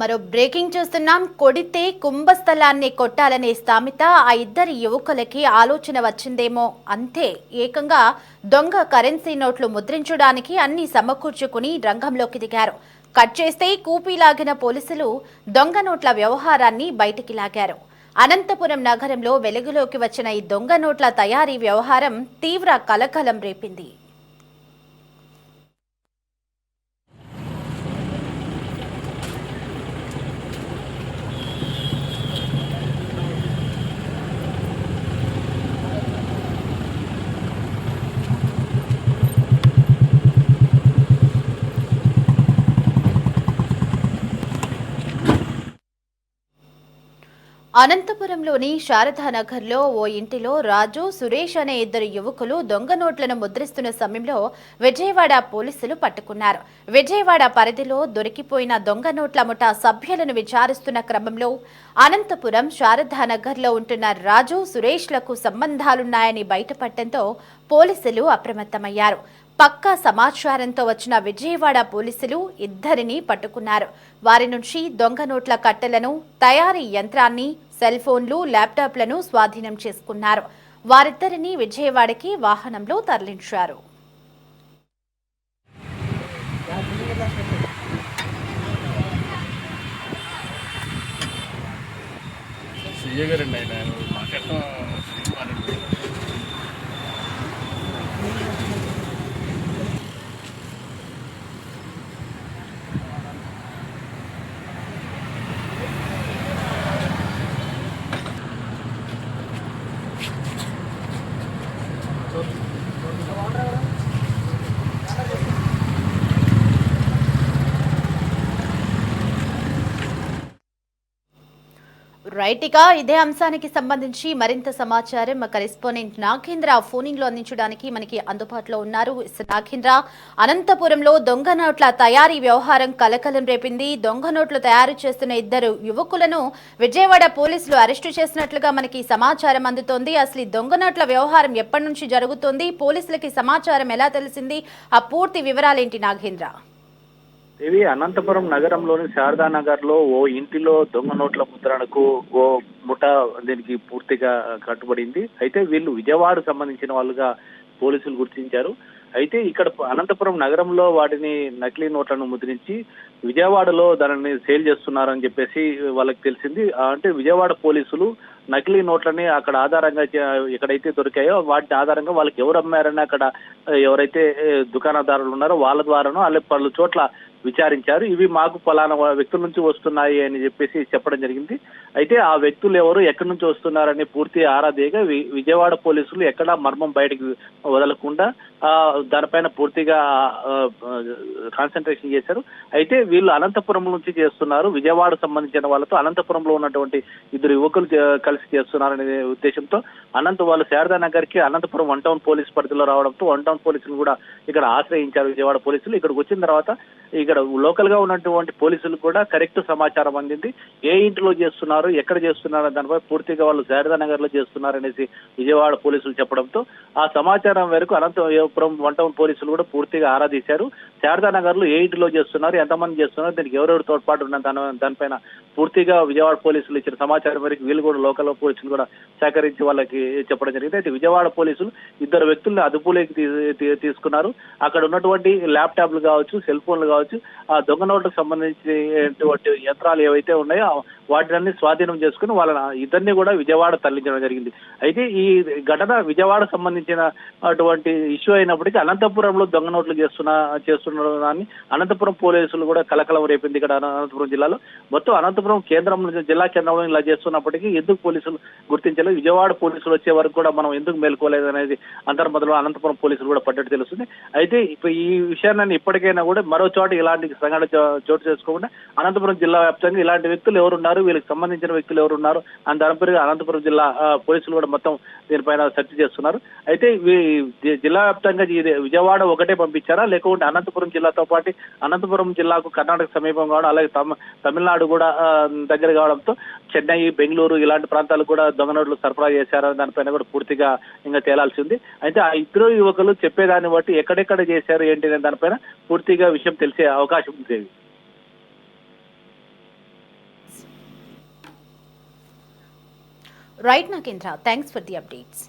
మరో బ్రేకింగ్ చూస్తున్నాం. కొడితే కుంభస్థలాన్ని కొట్టాలనే స్థామిత ఆ ఇద్దరి యువకులకి ఆలోచన వచ్చిందేమో అంతే. ఏకంగా దొంగ కరెన్సీ నోట్లు ముద్రించడానికి అన్ని సమకూర్చుకుని రంగంలోకి దిగారు. కట్ చేస్తే కూపీలాగిన పోలీసులు దొంగ నోట్ల వ్యవహారాన్ని బయటికి లాగారు. అనంతపురం నగరంలో వెలుగులోకి వచ్చిన ఈ దొంగ నోట్ల తయారీ వ్యవహారం తీవ్ర కలకలం రేపింది. అనంతపురంలోని శారదానగర్లో ఓ ఇంటిలో రాజు, సురేష్ అనే ఇద్దరు యువకులు దొంగ నోట్లను ముద్రిస్తున్న సమయంలో విజయవాడ పోలీసులు పట్టుకున్నారు. విజయవాడ పరిధిలో దొరికిపోయిన దొంగ నోట్ల ముఠా సభ్యులను విచారిస్తున్న క్రమంలో అనంతపురం శారదానగర్లో ఉంటున్న రాజు, సురేష్లకు సంబంధాలున్నాయని బయటపడటంతో పోలీసులు అప్రమత్తమయ్యారు. పక్కా సమాచారంతో వచ్చిన విజయవాడ పోలీసులు ఇద్దరిని పట్టుకున్నారు. వారి నుంచి దొంగ నోట్ల కట్టెలను, తయారీ యంత్రాన్ని, సెల్ ఫోన్లు, ల్యాప్టాప్లను స్వాధీనం చేసుకున్నారు. వారిద్దరిని విజయవాడకి వాహనంలో తరలించారు. రైట్గా ఇదే అంశానికి సంబంధించి మరింత సమాచారం మా కరెస్పాండెంట్ నాగేంద్ర ఫోనింగ్ లో అందించడానికి మనకి అందుబాటులో ఉన్నారు. నాగేంద్ర, అనంతపురంలో దొంగ నోట్ల తయారీ వ్యవహారం కలకలం రేపింది. దొంగ నోట్లు తయారు చేస్తున్న ఇద్దరు యువకులను విజయవాడ పోలీసులు అరెస్టు చేసినట్లుగా మనకి సమాచారం అందుతోంది. అసలు ఈ దొంగ నోట్ల వ్యవహారం ఎప్పటి నుంచి జరుగుతోంది, పోలీసులకి సమాచారం ఎలా తెలిసింది, ఆ పూర్తి వివరాలేంటి నాగేంద్ర? ఇవి అనంతపురం నగరంలోని శారదానగర్ లో ఓ ఇంటిలో దొంగ నోట్ల ముద్రణకు ఓ ముఠా దీనికి పూర్తిగా కట్టుబడింది. అయితే వీళ్ళు విజయవాడకు సంబంధించిన వాళ్ళుగా పోలీసులు గుర్తించారు. అయితే ఇక్కడ అనంతపురం నగరంలో వాటిని నకిలీ నోట్లను ముద్రించి విజయవాడలో దానిని సేల్ చేస్తున్నారని చెప్పేసి వాళ్ళకి తెలిసింది. అంటే విజయవాడ పోలీసులు నకిలీ నోట్లని అక్కడ ఆధారంగా ఎక్కడైతే దొరికాయో వాటి ఆధారంగా వాళ్ళకి ఎవరు అమ్మారని అక్కడ ఎవరైతే దుకాణదారులు ఉన్నారో వాళ్ళ ద్వారానో అలా పలు చోట్ల విచారించారు. ఇవి మాకు పలానా వ్యక్తుల నుంచి వస్తున్నాయి అని చెప్పేసి చెప్పడం జరిగింది. అయితే ఆ వ్యక్తులు ఎవరు, ఎక్కడి నుంచి వస్తున్నారని పూర్తి ఆరాధేగా విజయవాడ పోలీసులు ఎక్కడా మర్మం బయటకు వదలకుండా దానిపైన పూర్తిగా కాన్సన్ట్రేషన్ చేశారు. అయితే వీళ్ళు అనంతపురం నుంచి చేస్తున్నారు, విజయవాడ సంబంధించిన వాళ్ళతో అనంతపురంలో ఉన్నటువంటి ఇద్దరు యువకులు కలిసి చేస్తున్నారనే ఉద్దేశంతో వాళ్ళు శారదానగర్ కి అనంతపురం 1 టౌన్ పోలీస్ పరిధిలో రావడంతో 1 టౌన్ పోలీసులు కూడా ఇక్కడ ఆశ్రయించారు విజయవాడ పోలీసులు. ఇక్కడికి వచ్చిన తర్వాత ఇక్కడ లోకల్ గా ఉన్నటువంటి పోలీసులు కూడా కరెక్ట్ సమాచారం అందింది. ఏ ఇంటిలో చేస్తున్నారు, ఎక్కడ చేస్తున్నారు దానిపై పూర్తిగా వాళ్ళు శారదానగర్ లో చేస్తున్నారు అనేసి విజయవాడ పోలీసులు చెప్పడంతో ఆ సమాచారం మేరకు అనంతపురం 1 టౌన్ పోలీసులు కూడా పూర్తిగా ఆరా తీశారు. శారదానగర్ లో ఏ ఇంటిలో చేస్తున్నారు, ఎంతమంది చేస్తున్నారు, దీనికి ఎవరెవరు తోడ్పాటు ఉన్న దానిపైన పూర్తిగా విజయవాడ పోలీసులు ఇచ్చిన సమాచారం మేరకు వీళ్ళు కూడా లోకల్ పోలీసులు కూడా సహకరించి వాళ్ళకి చెప్పడం జరిగింది. అయితే విజయవాడ పోలీసులు ఇద్దరు వ్యక్తుల్ని అదుపులోకి తీసుకున్నారు. అక్కడ ఉన్నటువంటి ల్యాప్టాప్లు కావచ్చు, సెల్ ఫోన్లు కావచ్చు, ఆ దొంగ నోట్లకు సంబంధించినటువంటి యంత్రాలు ఏవైతే ఉన్నాయో వాటిని స్వాధీనం చేసుకుని వాళ్ళ ఇద్దరిని కూడా విజయవాడ తరలించడం జరిగింది. అయితే ఈ ఘటన విజయవాడ సంబంధించిన అటువంటి ఇష్యూ అయినప్పటికీ అనంతపురంలో దొంగ నోట్లు చేస్తున్నదాన్ని అనంతపురం పోలీసులు కూడా కలకలం రేపింది. ఇక్కడ అనంతపురం జిల్లాలో మొత్తం అనంతపురం జిల్లా కేంద్రంలో ఇలా చేస్తున్నప్పటికీ ఎందుకు పోలీసులు గుర్తించలేదు, విజయవాడ పోలీసులు వచ్చే వరకు కూడా మనం ఎందుకు మేల్కోలేదు అనేది అంతర్మదలో అనంతపురం పోలీసులు కూడా పడ్డట్టు తెలుస్తుంది. అయితే ఈ విషయాన్ని ఇప్పటికైనా కూడా మరో చోట ఇలాంటి సంఘటన చోటు చేసుకోకుండా అనంతపురం జిల్లా వ్యాప్తంగా ఇలాంటి వ్యక్తులు ఎవరున్నారు, వీళ్ళకి సంబంధించిన వ్యక్తులు ఎవరున్నారు అని దానిపై అనంతపురం జిల్లా పోలీసులు కూడా మొత్తం దీనిపైన సెర్చ్ చేస్తున్నారు. అయితే జిల్లా వ్యాప్తంగా విజయవాడ ఒకటే పంపించారా, లేకుంటే అనంతపురం జిల్లాతో పాటు అనంతపురం జిల్లాకు కర్ణాటక సమీపం కావడం, అలాగే తమిళనాడు కూడా దగ్గర కావడంతో చెన్నై, బెంగళూరు ఇలాంటి ప్రాంతాలకు కూడా దొంగ నోట్లు సరఫరా చేశారని దానిపైన కూడా పూర్తిగా ఇంకా తేలాల్సి ఉంది. అయితే ఆ ఇద్దరు యువకులు చెప్పేదాన్ని బట్టి ఎక్కడెక్కడ చేశారు ఏంటి అనే దానిపైన పూర్తిగా విషయం తెలిసే అవకాశం ఉంది. Right Nagendra, thanks for the updates.